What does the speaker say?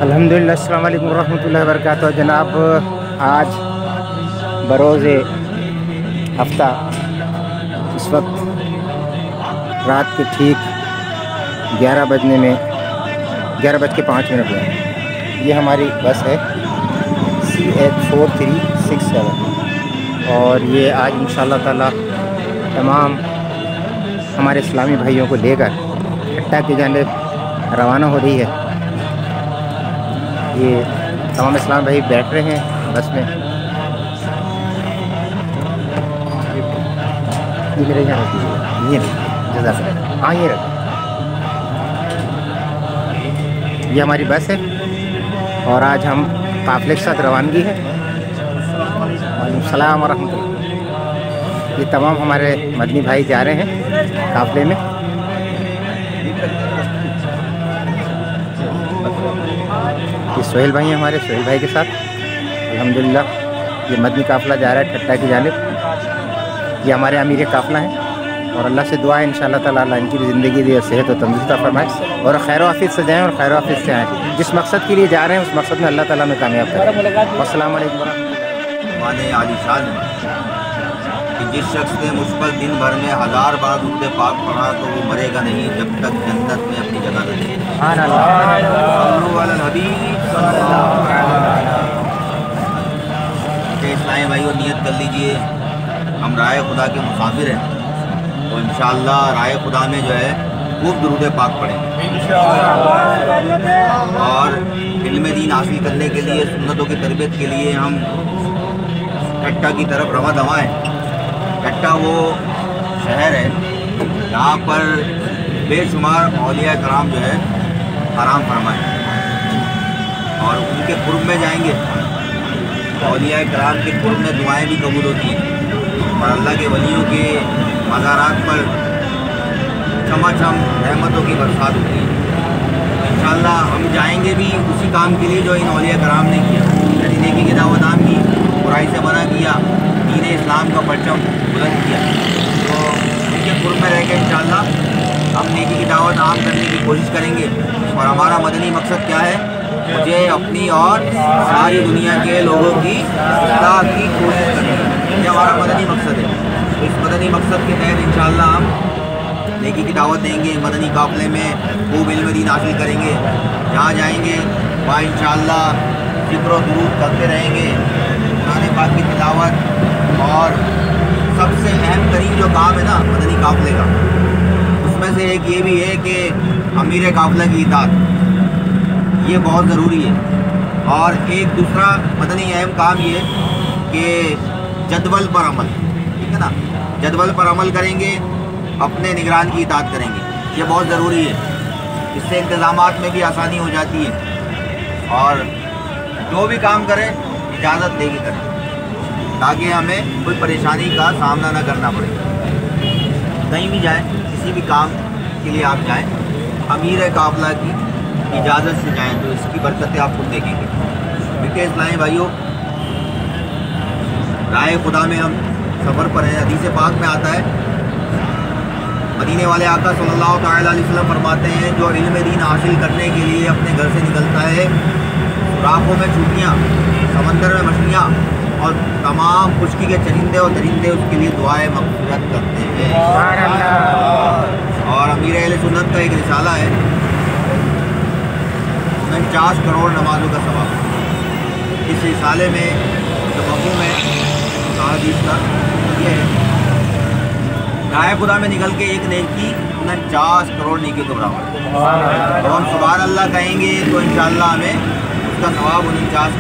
الحمدللہ السلام علیکم ورحمۃ اللہ وبرکاتہ۔ جناب آج بروز ہفتہ اس وقت رات کے ٹھیک 11 بجنے میں 11:05 ہوئے۔ یہ ہماری بس ہے CH4367 اور یہ آج انشاءاللہ تعالی تمام ہمارے اسلامی بھائیوں کو لے کر ٹھٹہ کی جانب روانہ ہو رہی ہے۔ یہ تمام اسلام بھائی بیٹھ رہے ہیں بس میں۔ یہ میرے یہاں رکھ دیجیے، یہ جزاک اللہ، ہاں یہ رکھ۔ یہ ہماری بس ہے اور آج ہم قافلے کے ساتھ روانگی ہے۔ وعلیکم السلام ورحمۃ اللہ۔ یہ تمام ہمارے مدنی بھائی جا رہے ہیں قافلے میں۔ یہ سہیل بھائی ہیں ہمارے، سہیل بھائی کے ساتھ الحمدللہ یہ مدنی قافلہ جا رہا ہے ٹھٹہ کی جانب۔ یہ ہمارے امیر قافلہ ہیں اور اللہ سے دعا ہے انشاءاللہ تعالیٰ اللہ ان کی بھی زندگی دی اور صحت و تندرستی عطا فرمائے اور خیر و عافیت سے جائیں اور خیر و عافیت سے آئیں۔ جس مقصد کے لیے جا رہے ہیں اس مقصد میں اللہ تعالیٰ میں کامیاب کریں۔ السلام علیکم ورحمۃ اللہ۔ مانے عالی شان کہ جس شخص نے مجھ پر دن بھر میں 1000 بار درود پاک پڑھا تو وہ مرے گا نہیں جب تک جنت میں اپنی جگہ نہ لے۔ سبحان اللہ۔ صلو علی الحبیب صلی اللہ علیہ وسلم۔ اسلامی بھائیو نیت کر لیجئے، ہم رائے خدا کے مسافر ہیں تو انشاءاللہ رائے خدا میں جو ہے خوب درود پاک پڑھیں اور علم دین حاصل کرنے کے لیے سنتوں کی تربیت کے لیے ہم ٹھٹہ کی طرف رواں دواں ہیں۔ ٹھٹہ وہ شہر ہے جہاں پر بے شمار اولیاء کرام جو ہے آرام فرمائیں اور ان کے قرب میں جائیں گے۔ اولیاء کرام کے قرب میں دعائیں بھی قبول ہوتی ہیں اور اللہ کے ولیوں کے مزارات پر چھما چھم رحمتوں کی برسات ہوتی ہے۔ انشاءاللہ ہم جائیں گے بھی اسی کام کے لیے جو ان اولیاء کرام نے کیا، یعنی نیکی کی دعوت عام کی، برائی سے منع کیا، دین اسلام کا پرچم بلند کیا۔ تو ان کے قرب میں رہ کے انشاءاللہ ہم نیکی کی دعوت عام کرنے کی کوشش کریں گے اور ہمارا مدنی مقصد کیا ہے؟ مجھے اپنی اور ساری دنیا کے لوگوں کی اصلاح کی کوشش کرنی ہے، یہ ہمارا مدنی مقصد ہے۔ اس مدنی مقصد کے تحت انشاءاللہ ہم نیکی کی دعوت دیں گے، مدنی قافلے میں خوب علم دین حاصل کریں گے، جہاں جائیں گے وہاں انشاءاللہ ذکر و درود کرتے رہیں گے، قرآن پاک کی تلاوت، اور سب سے اہم ترین جو کام ہے نا مدنی قافلے کا، اس میں سے ایک یہ بھی ہے کہ امیر قافلہ کی اطاعت، یہ بہت ضروری ہے۔ اور ایک دوسرا مدنی اہم کام یہ کہ جدول پر عمل، ٹھیک ہے نا، جدول پر عمل کریں گے، اپنے نگران کی اطاعت کریں گے، یہ بہت ضروری ہے۔ اس سے انتظامات میں بھی آسانی ہو جاتی ہے اور جو بھی کام کریں اجازت دے کے کریں تاکہ ہمیں کوئی پریشانی کا سامنا نہ کرنا پڑے۔ کہیں بھی جائیں، کسی بھی کام کے لیے آپ جائیں، امیر قافلہ کی اجازت سے جائیں تو اس کی برکتیں آپ خود دیکھیں گے۔ کیونکہ اسلامی بھائیوں رائے خدا میں ہم سفر پر ہیں۔ حدیث پاک میں آتا ہے، مدینے والے آقا صلی اللہ تعالیٰ علیہ وسلم فرماتے ہیں جو علم دین حاصل کرنے کے لیے اپنے گھر سے نکلتا ہے، راہوں میں چوٹیاں، سمندر میں مچھلیاں اور تمام خشکی کے چرندے اور درندے اس کے لیے دعائیں مغفرت کرتے ہیں۔ اور امیر اہل سنت کا ایک رسالہ ہے 49 کروڑ نمازوں کا ثواب۔ اس رسالے میں جو مفہوم ہے حدیث کا یہ ہے، رائے خدا میں نکل کے ایک نیکی 49 کروڑ نیکی کو برابر ہے۔ تو ہم سبحان اللہ کہیں گے تو انشاءاللہ ہمیں اس کا ثواب 49